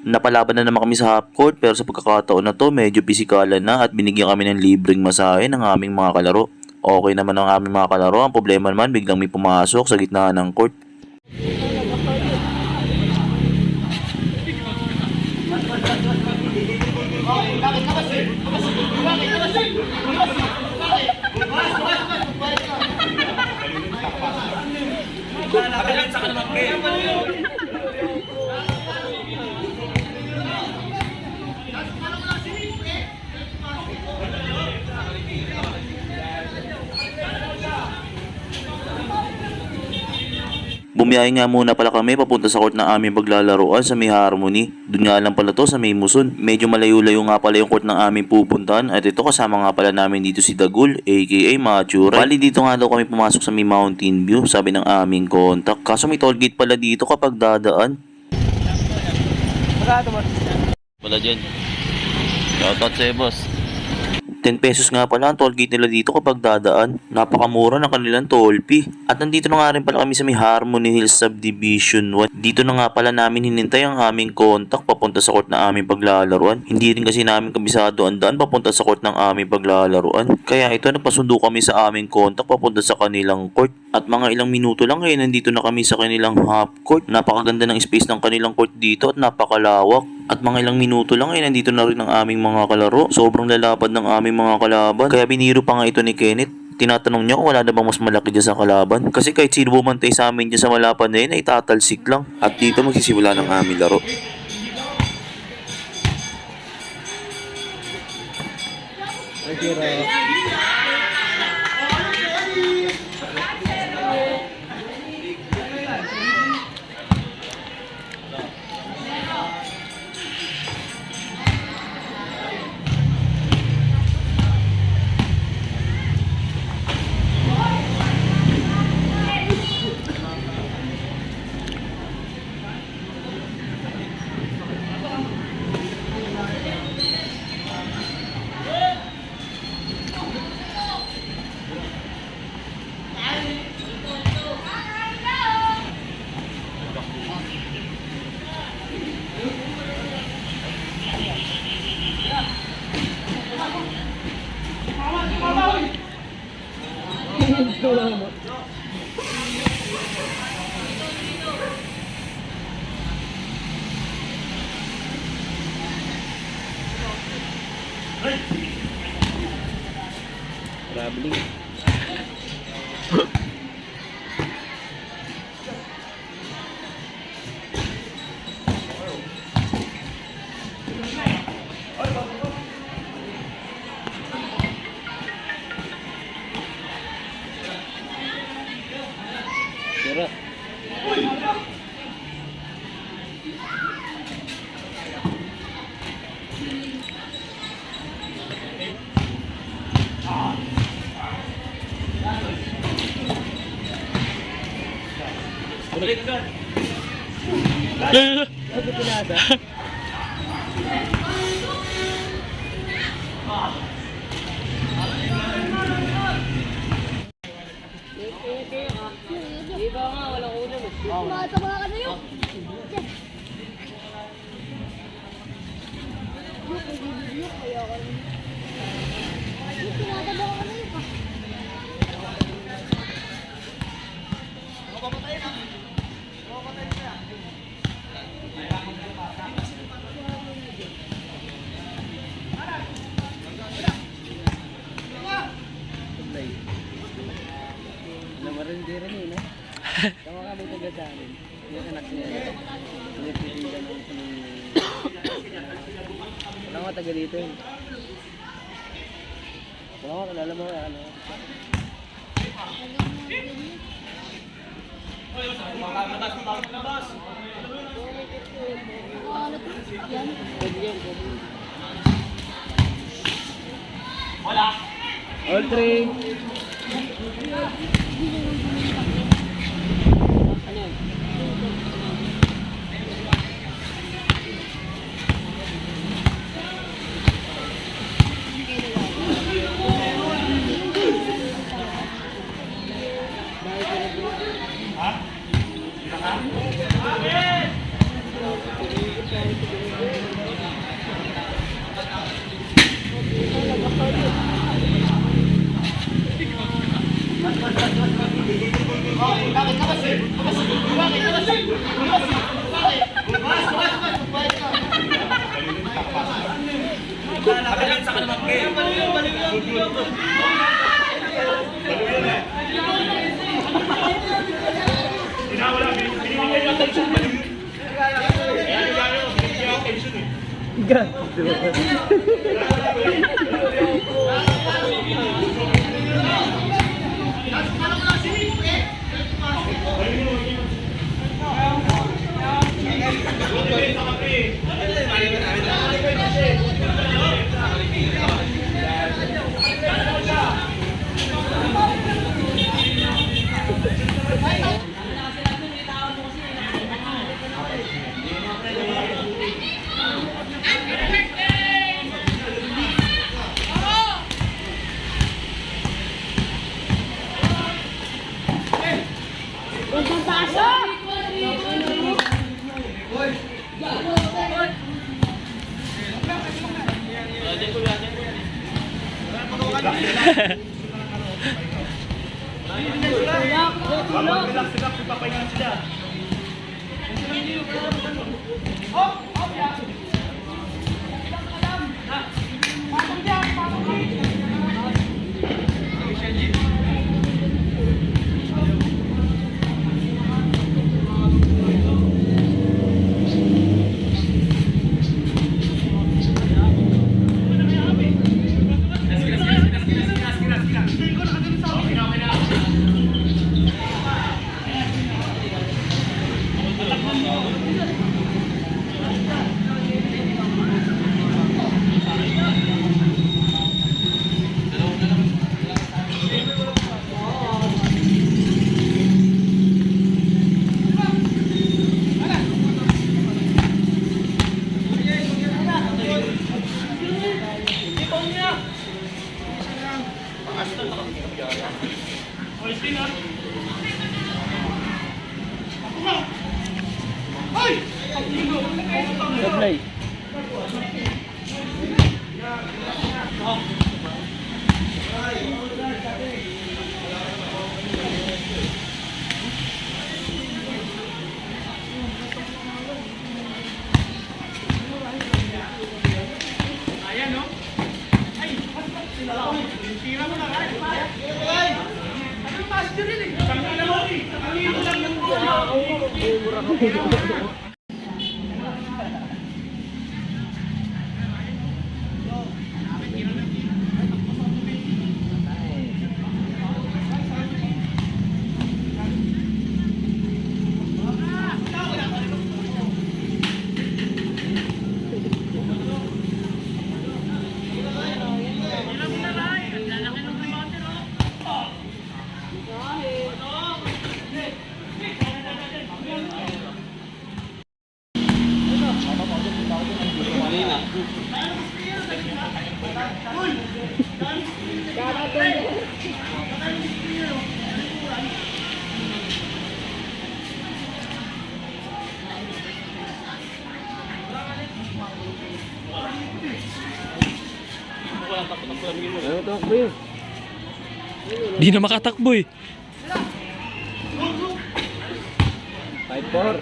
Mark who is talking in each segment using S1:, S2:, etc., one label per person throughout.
S1: Napalaban na naman kami sa half court pero sa pagkakataon na to medyo pisikalan na at binigyan kami ng libreng masahe ng aming mga kalaro. Okay naman ang aming mga kalaro, ang problema naman biglang may pumasok sa gitna ng court. Bumiyahe nga muna pala kami papunta sa court ng aming paglalaroan sa may Harmony. Doon nga lang pala to sa may Muson. Medyo malayo-layo nga pala yung court ng aming pupuntahan at ito kasama nga pala namin dito si Dagul aka Mature. Bali dito nga daw kami pumasok sa may Mountain View sabi ng aming contact. Kaso may toll gate pala dito kapag dadaan. Wala dyan. Shoutout sa'yo boss. 10 pesos nga pala ang toll gate nila dito kapag dadaan. Napakamura ng kanilang toll fee. At nandito na nga rin pala kami sa may Harmony Hills Subdivision 1. Dito na nga pala namin hinintay ang aming contact papunta sa court na aming paglalaruan. Hindi rin kasi namin kabisado ang daan papunta sa court ng aming paglalaruan. Kaya ito nagpasundo kami sa aming contact papunta sa kanilang court. At mga ilang minuto lang ngayon nandito na kami sa kanilang half court. Napakaganda ng space ng kanilang court dito at napakalawak. At mga ilang minuto lang ay nandito na rin ang aming mga kalaro. Sobrang lalapad ng aming mga kalaban. Kaya biniro pa nga ito ni Kenneth. Tinatanong niya kung wala na bang mas malaki dyan sa kalaban. Kasi kahit sino bumantay sa amin dyan sa malapad na yun ay tatalsik lang. At dito magsisimula ng aming laro.
S2: Traveling. Sira. Ano pinasa? Iba nga, walang ulam.
S3: Mataba ka na yun. Tinataba ka na yun.
S2: Namarindi rin yun, no? Tama ka may taga sa amin. Yung anak niya. Pinipiligan ng wala nga taga dito yun. Wala nga, kalala mo ano. All three. Sablay.
S4: Di na makatakbo eh.
S2: 5-4.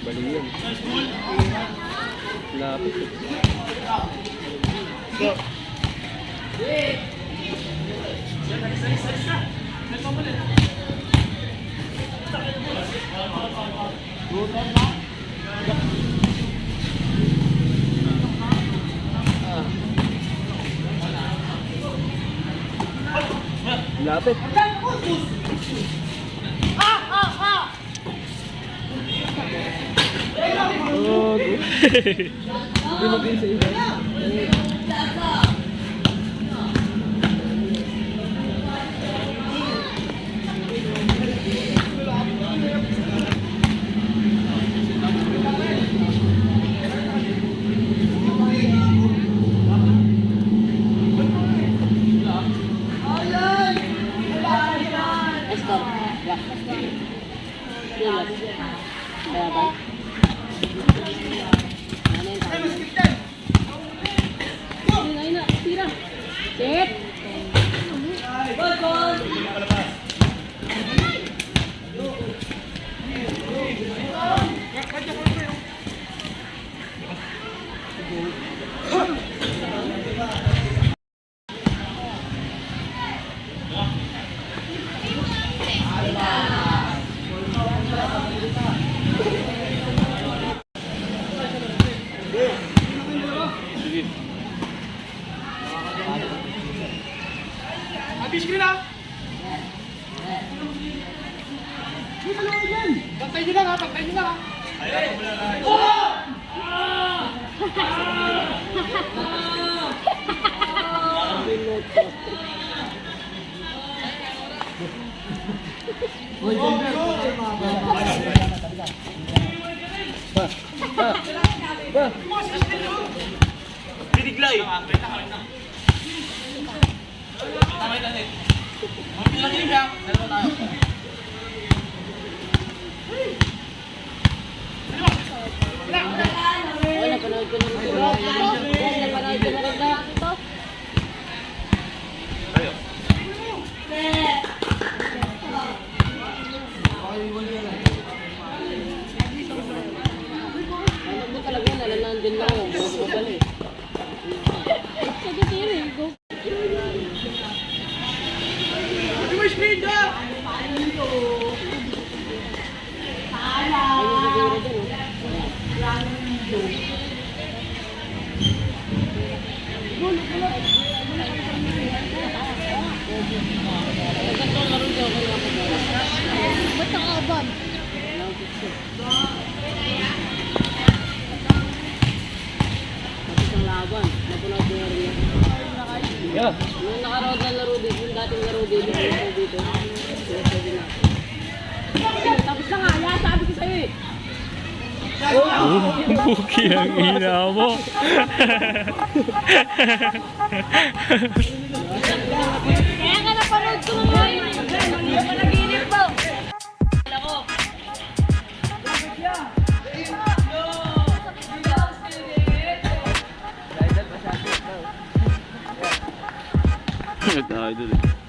S2: Bali yun. Lapit. Lapit. Oh, good. Hindi mag-isa isa. Kaya ba? Ayun na, tira. Set. Wala, napanood ko naman ito. Napanood ko naman ito. Ano mo talaga, nalalaan din lang ako. Mabali.
S3: Sige, tira. Go.
S2: Ayun siguro dun.
S3: Ba't nakaabad?
S2: Tapos ang laban. Napanood ko na rin yan. Nung nakaroon ng laro dito, yung dating laro dito, dito. Sinasabi na. Tapos na nga, ya, sabi ko sa'yo eh.
S4: Buki ang ina mo.
S3: Kaya nga napanood ko ng ngayon. Hindi ko panaginip mo.
S1: Idol eh.